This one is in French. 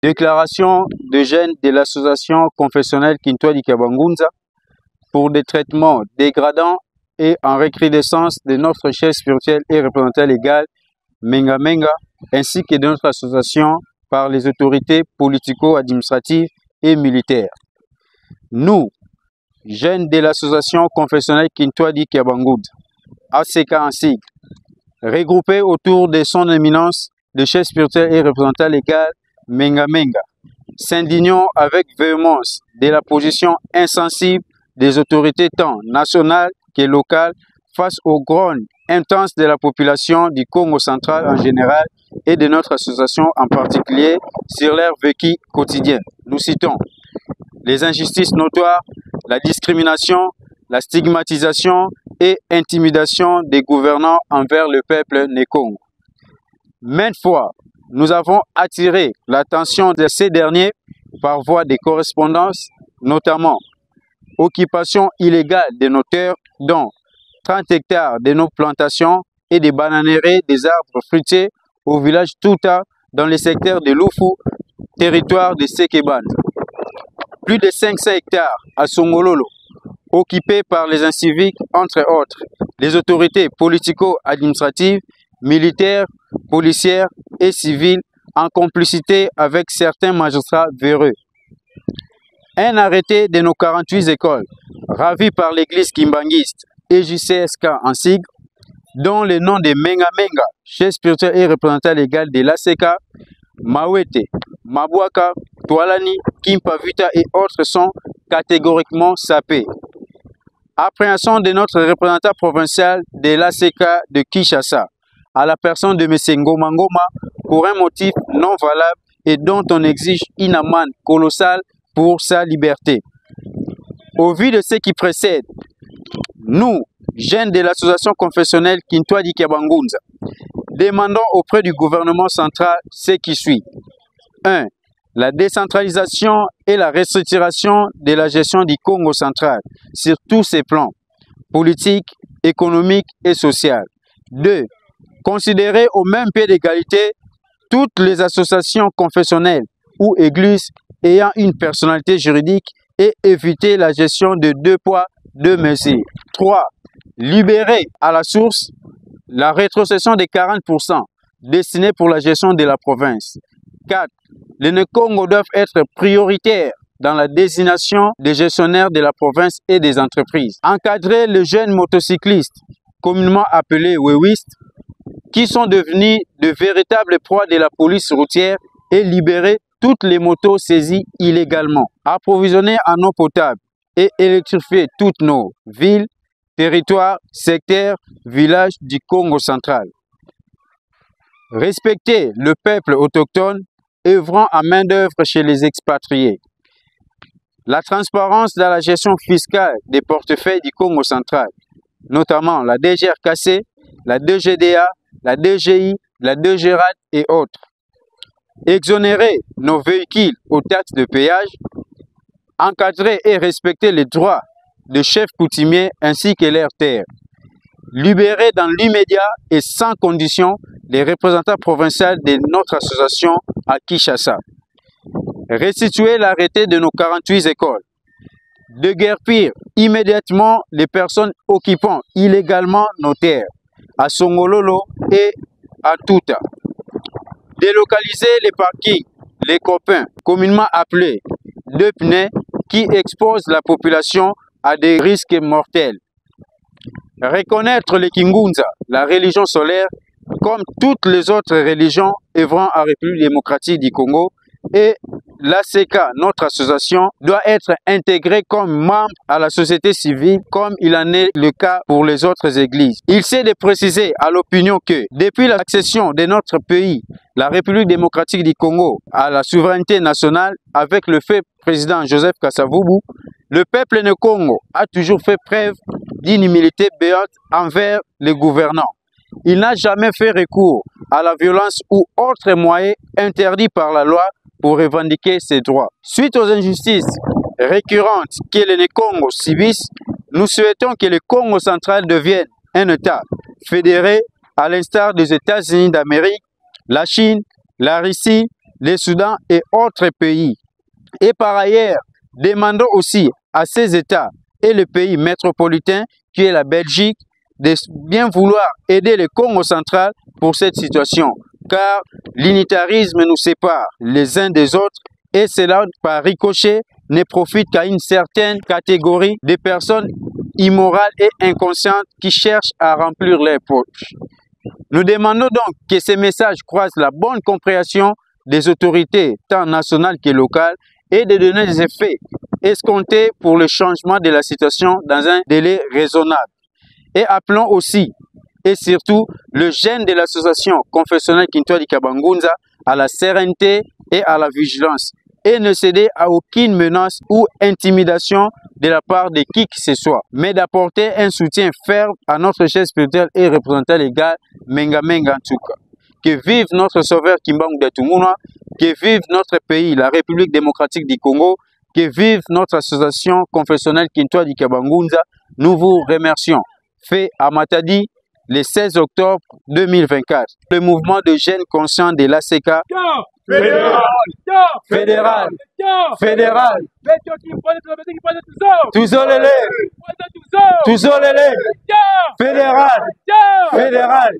Déclaration de jeunes de l'association confessionnelle Kintwadi Kabangunza pour des traitements dégradants et en recrudescence de notre chef spirituel et représentant légal Menga Menga, ainsi que de notre association par les autorités politico-administratives et militaires. Nous, jeunes de l'association confessionnelle Kintwadi Kabangunza, ACK en sigle, regroupés autour de son éminence, le chef spirituel et représentant légal Menga Menga, s'indignons avec véhémence de la position insensible des autorités tant nationales que locales face aux grogne intenses de la population du Congo central en général et de notre association en particulier sur leur vécu quotidien. Nous citons les injustices notoires, la discrimination, la stigmatisation et intimidation des gouvernants envers le peuple Nékongo. Maintes fois, nous avons attiré l'attention de ces derniers par voie de correspondance, notamment occupation illégale de nos terres, dont 30 hectares de nos plantations et des bananeraies des arbres fruitiers au village Touta dans le secteur de Lufu, territoire de Sekeban. Plus de 500 hectares à Songololo, occupés par les inciviques, entre autres, les autorités politico-administratives, militaires, policières et civiles en complicité avec certains magistrats véreux. Un arrêté de nos 48 écoles, ravis par l'église kimbangiste et JCSK en sigle, dont le nom de Menga Menga, chef spirituel et représentant légal de l'ACK, Mawete, Mabwaka, Tualani, Kimpavita et autres sont catégoriquement sapés. Appréhension de notre représentant provincial de l'ACK de Kinshasa à la personne de M. Ngoma Ngoma pour un motif non valable et dont on exige une amende colossale pour sa liberté. Au vu de ce qui précède, nous, jeunes de l'association confessionnelle Kintwadi Kabangunza, demandons auprès du gouvernement central ce qui suit. 1. La décentralisation et la restructuration de la gestion du Congo central sur tous ses plans, politiques, économiques et sociaux. 2. Considérer au même pied d'égalité toutes les associations confessionnelles ou églises ayant une personnalité juridique et éviter la gestion de deux poids, deux mesures. 3. Libérer à la source la rétrocession des 40% destinés pour la gestion de la province. 4. Les Nékongo doivent être prioritaires dans la désignation des gestionnaires de la province et des entreprises. Encadrer les jeunes motocyclistes, communément appelés wewistes, qui sont devenus de véritables proies de la police routière et libérer toutes les motos saisies illégalement. Approvisionner en eau potable et électrifier toutes nos villes, territoires, secteurs, villages du Congo central. Respecter le peuple autochtone, œuvrant à main-d'œuvre chez les expatriés. La transparence dans la gestion fiscale des portefeuilles du Congo central, notamment la DGRKC, la DGDA, la DGI, la DGRAT et autres. Exonérer nos véhicules aux taxes de péage, encadrer et respecter les droits des chefs coutumiers ainsi que leurs terres. Libérer dans l'immédiat et sans condition les représentants provinciaux de notre association à Kinshasa. Restituer l'arrêté de nos 48 écoles. Déguerpir immédiatement les personnes occupant illégalement nos terres à Songololo et à Touta. Délocaliser les parkings, les copains, communément appelés deux pneus, qui exposent la population à des risques mortels. Reconnaître le Kingunza, la religion solaire, comme toutes les autres religions œuvrant à la République démocratique du Congo, et l'ACK, notre association, doit être intégrée comme membre à la société civile, comme il en est le cas pour les autres églises. Il s'est de préciser à l'opinion que, depuis l'accession de notre pays, la République démocratique du Congo, à la souveraineté nationale, avec le fait président Joseph Kasavubu, le peuple du Congo a toujours fait preuve d'une humilité béante envers les gouvernants. Il n'a jamais fait recours à la violence ou autres moyens interdits par la loi pour revendiquer ses droits. Suite aux injustices récurrentes que les Congo subissent, nous souhaitons que le Congo central devienne un État fédéré à l'instar des États-Unis d'Amérique, la Chine, la Russie, le Soudan et autres pays. Et par ailleurs, demandons aussi à ces États et le pays métropolitain qui est la Belgique de bien vouloir aider le Congo central pour cette situation, car l'unitarisme nous sépare les uns des autres et cela, par ricochet, ne profite qu'à une certaine catégorie de personnes immorales et inconscientes qui cherchent à remplir leurs poches. Nous demandons donc que ces messages croisent la bonne compréhension des autorités, tant nationales que locales, et de donner des effets escomptés pour le changement de la situation dans un délai raisonnable. Et appelons aussi et surtout le jeune de l'association confessionnelle Kintwa di Kabangunza à la sérénité et à la vigilance et ne céder à aucune menace ou intimidation de la part de qui que ce soit, mais d'apporter un soutien ferme à notre chef spirituel et représentant légal Menga Menga Ntsuka. Que vive notre sauveur Kimbangu Datumuna, que vive notre pays, la République démocratique du Congo, que vive notre association confessionnelle Kintwa di Kabangunza. Nous vous remercions. Fait à Matadi le 16 octobre 2024. Le mouvement de jeunes conscients de l'ACK fédéral, fédéral, fédéral, Tuzolele, Tuzolele, fédéral, fédéral.